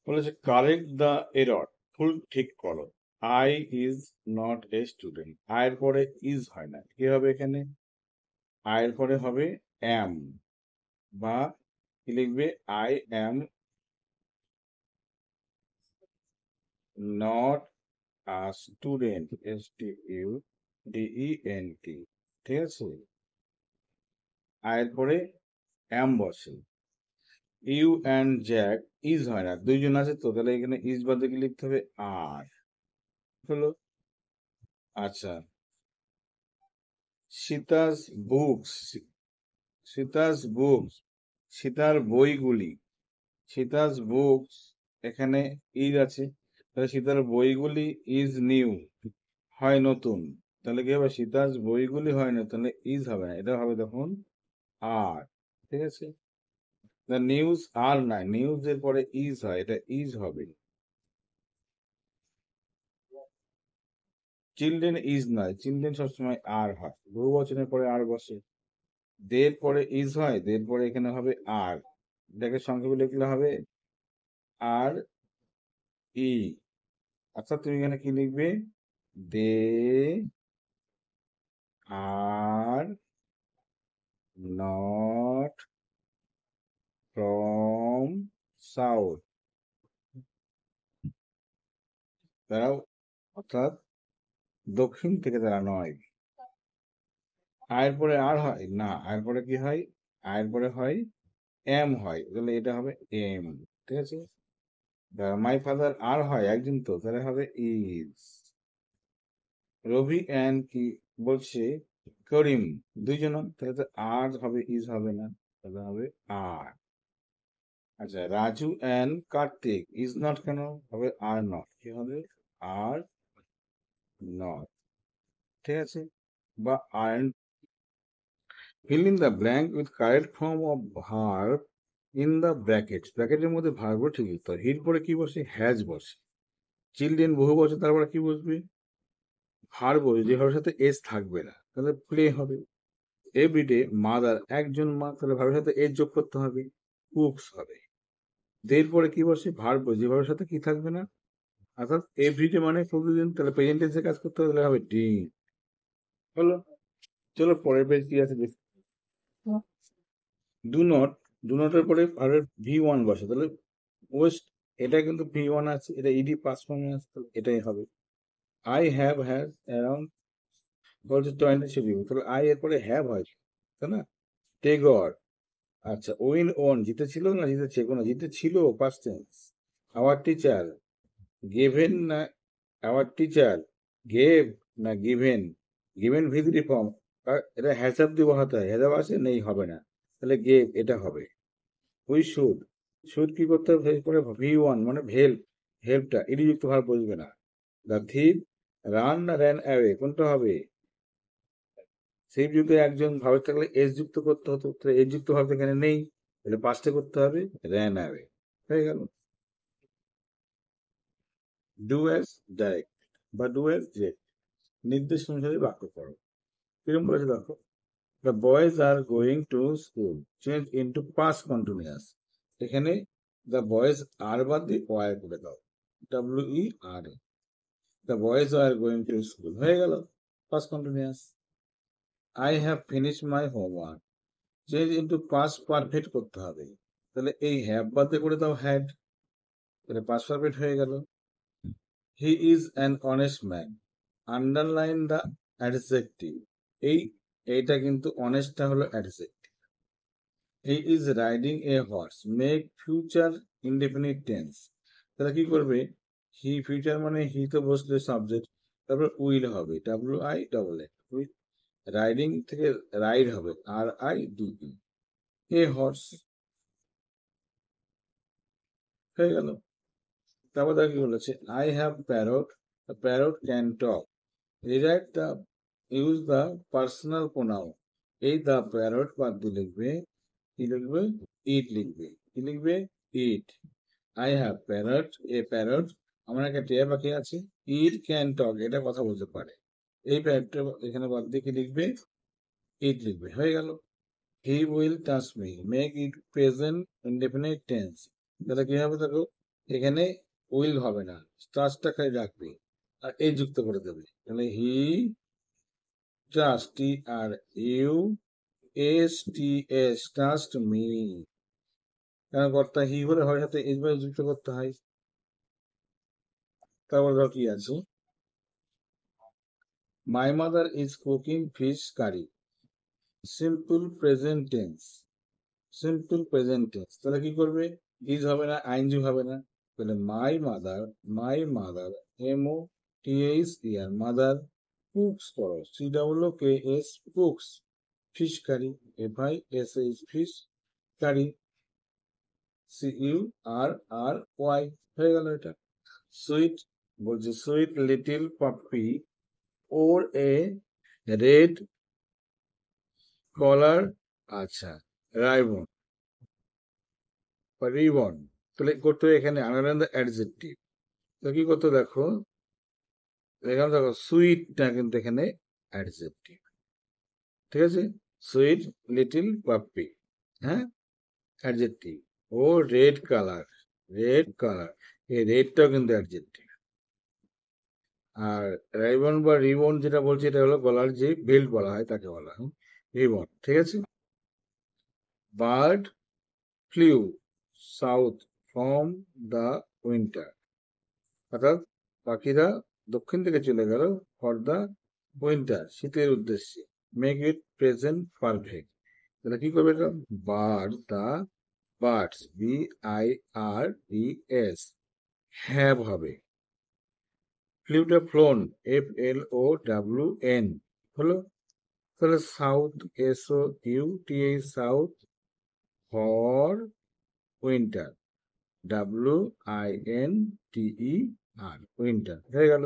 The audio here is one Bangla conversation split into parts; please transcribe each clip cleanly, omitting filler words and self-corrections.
বলেছে কারেক্ট দ্য এরর, ভুল ঠিক করো। I is not a student, আয়ের পরে ইজ হয় না, কি হবে এখানে? আয়ের পরে হবে অ্যাম, বা কি লিখবে? I am not a student, STUDENT, ঠিক আছে? আয়ের পরে অ্যাম বসে। ইউ অ্যান্ড জ্যাক, ইজ হয় না, দুইজন আছে তো, তাহলে এখানে ইজ বাদে কি লিখতে হবে? আর হলো। আচ্ছা, সীতাস বুকস, সীতাস বুকস, সীতার বইগুলি, সীতাস বুকস, এখানে ইজ আছে, তাহলে সীতার বইগুলি ইজ নিউ, হয় নতুন, তাহলে কি হবে? সীতাস বইগুলি হয় না, তাহলে ইজ হবে না, এটা হবে তখন আর, ঠিক আছে? দ্য নিউজ আর না, নিউজ এর পরে ইজ হয়, এটা ইজ হবে। চিলড্রেন ইজ নয়, চিলড্রেন সবসময় আর হয়, বহু বচনের পরে আর বসে। দের পরে ইজ হয়, দের পরে এখানে হবে আর, এটাকে সংক্ষেপে লিখলে হবে আর ই। আচ্ছা, তুমি এখানে কি লিখবে? দে আর নট ফ্রম সাউথ, তারাও, অর্থাৎ দক্ষিণ থেকে তারা নয়। আয়ের পরে আর হয় না, আয়ের পরে কি হয়? আয়ের পরে হয় এম হয়, তাহলে এটা হবে এম, ঠিক আছে? মাই ফাদার আর হয় একজন তো, তাহলে হবে ইজ। রবি অ্যান্ড কি বলছে? করিম, দুইজন, তাহলে তো আর হবে, ইজ হবে না, তাহলে হবে আর। আচ্ছা, Raju and Kartik, is not কেন হবে? আর নট, কি হবে? আর নট, ঠিক আছে? বা আর, fill in the blank with correct form of verb in the brackets, ব্র্যাকেটের মধ্যে ভার্ব ঠিক লিখতে হয়। হির পরে কি বসে? হ্যাজ বসে। চিলড্রেন বহু বসে, তারপরে কি বসবে? ভার্ব বসে, যে ভার্বের সাথে এস থাকবে না, তাহলে প্লে হবে। এভরিডে মাদার, একজন মা, তাহলে ভার্বের সাথে এস যোগ করতে হবে, কুকস হবে। দের পরে কি বসে? ভার্ব বসে, যে ভার্বের সাথে কি থাকবে না, অর্থাৎ এভরিডে মানে প্রতিদিন, তাহলে প্রেজেন্ট টেন্সে কাজ করতে হবে, তাহলে হবে ডিড। হলো। চলো পরের পেজ কি আছে দেখি। ডু নট, ডু নটের পরে ভার্বের V1 বসে, তাহলে ওয়েস্ট, এটা কিন্তু V1 আছে, এটা ইডি পাস ফর্মে আছে, তাহলে এটাই হবে। আই হ্যাভ হ্যাজ অ্যারাউন্ড বলছে 20 people, তাহলে আই এর পরে হ্যাভ হয়, তাই না? টেগর, আচ্ছা, উইন ওন, জিতেছিল না জিতেছে, কোনো জিতেছিল past tense. Our teacher, given না আওয়ার টিচার, গেভ না গিভেন, গিভেন ভিজিটি ফর্ম, এটা হ্যাজাব দিয়ে বসাতে হয়, হ্যাজাব আছে নেই, হবে না, তাহলে গেভ এটা হবে। উই শুড, শুড কি করতে হবে? পরে V1 মানে হেল্প, হেল্পটা ইডিযুক্ত ভার বসবে না। দ্য থিপ রান না র্যান অ্যাওয়ে, কোনটা হবে? সেই যুগে একজন ভাবে থাকলে এস যুক্ত করতে হতো, এস যুক্ত ভাব এখানে নেই, তাহলে পাঁচটা করতে হবে র্যান অ্যাওয়ে, হয়ে গেল। ডু অ্যাজ ডাইরেক্ট বা ডু অ্যাজ ডিরেক্ট, নির্দেশ অনুসারে বাক্য করো। কিরকম বলেছে দেখো, the boys are going to school, change into past continuous, এখানে দ্য বয়েজ আর বাদ দিয়ে ওয়ার করে দাও, WER, the boys are going to school, হয়ে গেল past continuous. I have finish my homework, change into past perfect করতে হবে, তাহলে এই হ্যাভ বাদে করে দাও হ্যাড, তাহলে পাস্ট পারফেক্ট হয়ে গেল। He is an honest man, underline the adjective, এই এইটা কিন্তু অনেস্টটা হলো adjective. He is riding A horse, make future indefinite tense, তাহলে কি করবে? হি ফিউচার মানে হি তো বসলে সাবজেক্ট, তারপর উইল হবে, WILL, রাইডিং থেকে রাইড হবে, RIDE, এ হর্স, হয়ে গেল। তারপর দেখো কি বলেছে, I have parrot, parrot can talk, rewrite the, use the personal pronoun, এই দ্য প্যারট বাদ দিয়ে লিখবে, কি লিখবে? ইট লিখবে, কি লিখবে? It. I have parrot, a parrot, আমার একটা টিয়া পাখি আছে, ইট ক্যান টক, এটা কথা বলতে পারে, এই প্যারটটা এখানে বাদ দিয়ে কি লিখবে? ইট লিখবে, হয়ে গেল। He will touch me, make it present indefinite tense, তাহলে কি হবে দেখো, এখানে উইল হবে না, ট্রাস্টটা খালি রাখবে আর এই যুক্ত করে দেবে, তাহলে he trust, T R U S T S, trust me. কারণ কর্তা হি হলে হয় সাথে এস বাই যুক্ত করতে হয়। তারপর ধর কি আছে, my mother is cooking fish curry, simple present tense, simple present tense, তাহলে কি করবে, ইজ হবে না, আইনজি হবে না, তাহলে my mother, M O T H R, mother cooks করো, C W K S, cooks, fish curry, F I S H, fish curry, C U R R Y, হয়ে গেল এটা। সুইট, বলছে সুইট লিটিল পাপি ওর এ রেড কলার, আচ্ছা, রাইবন বা রিবন, তাহলে করতে হবে এখানে আনার অ্যাডজেক্টিভ, তো কি করতে দেখো, এখানে দেখো সুইটটা কিন্তু এখানে অ্যাডজেক্টিভ, ঠিক আছে, সুইট লিটিল পাপ্পি, হ্যাঁ, অ্যাডজেক্টিভ, ও রেড কালার, রেড কালার, এই রেডটাও কিন্তু অ্যাডজেক্টিভ। আর রাইবন বা রিবন যেটা বলছে এটা হলো গলার যে বেল্ট বলা হয় তাকে বলা হয় রিবন, ঠিক আছে। Bird flew south from the winter, অর্থাৎ পাখিরা দক্ষিণ থেকে চলে গেল ফর দ্য উইন্টার, শীতের উদ্দেশ্যে, মেক ইট প্রেজেন্ট পারফেক্ট, তাহলে কি করবে এটা, bird the birds, B I R E S, have হবে, ফ্লিউটা flown, F L O W N, হলো, তাহলে south, S O U T H, south, for winter, W I N T E R, winter, হয়ে গেল।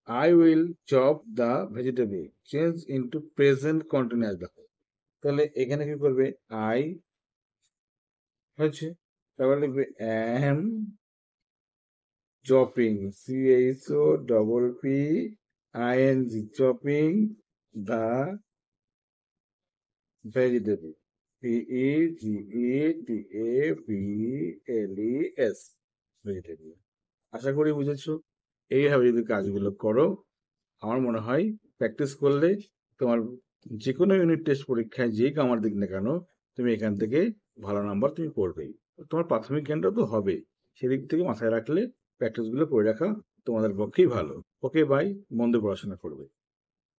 I will chop the vegetable, change into present continuous, দেখো তাহলে এখানে কি করবে, I হচ্ছে, তারপর লিখবে am chopping, CHOPPING, chopping the vegetable, VEGETABLES, vegetable। আশা করি বুঝেছো। এইভাবে যদি কাজগুলো করো, আমার মনে হয় প্র্যাকটিস করলে তোমার যে কোনো ইউনিট টেস্ট পরীক্ষায় যেই কামার দিক না কেন, তুমি এখান থেকে ভালো নাম্বার তুমি করবেই, তোমার প্রাথমিক জ্ঞানটা তো হবেই, সেদিক থেকে মাথায় রাখলে প্র্যাকটিসগুলো করে রাখা তোমাদের পক্ষেই ভালো। ওকে বাই, মন দিয়ে পড়াশোনা করবে।